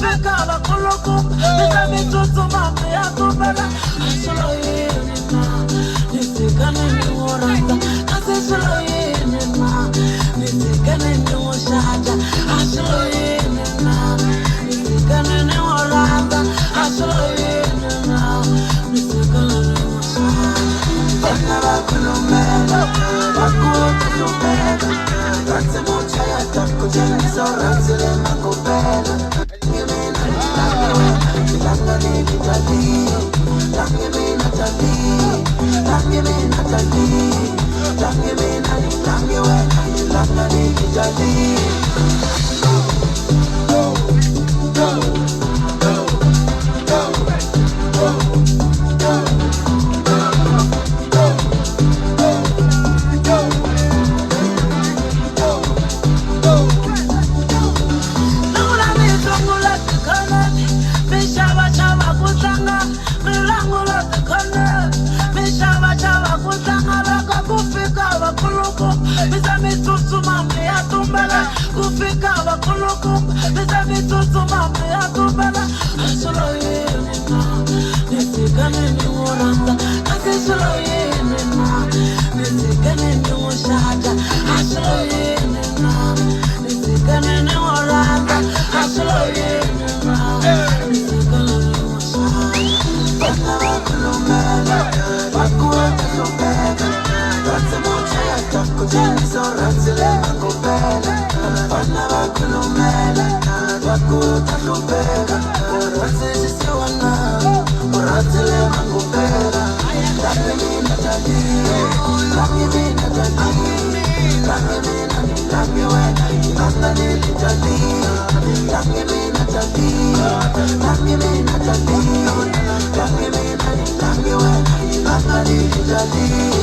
kufika bakuluku Bisa mitutu mami ya kubela Asolo yenina Nisikane ni moranta Asolo yenina Nisikane ni moshaja Asolo yenina Nisikane ni moranta Asolo yenina Nisikane ni moshaja Bana bakulumela Bakuta lumela Ratse mocha ya tako jenizo Ratse le makubela Ngimina Ilanga ni vitali Langimina tali Langimina tali Langimina ni langiwena Ilanga ni vitali Bisa mitutu mami ya tumbela Kufika bakuluku Bisa mitutu mami ya tumbela Asolo yenina Nisikane ni moranda Asolo yenina Nisikane ni moshaja Asolo yenina Nisikane ni moranda Asolo yenina Nisikane ni moshaja Bana bakulumela Bakuata lumela Ratse mocha ya tako jenizo Ratse le makubela Bana bakulumela Bakuta lumela Ratse jisiwana Ratse le makubela Langimina tali Langimina tali Langimina ni langiwena Ilanga ni litali Langimina tali Langimina tali Langimina ni langiwena Ilanga ni litali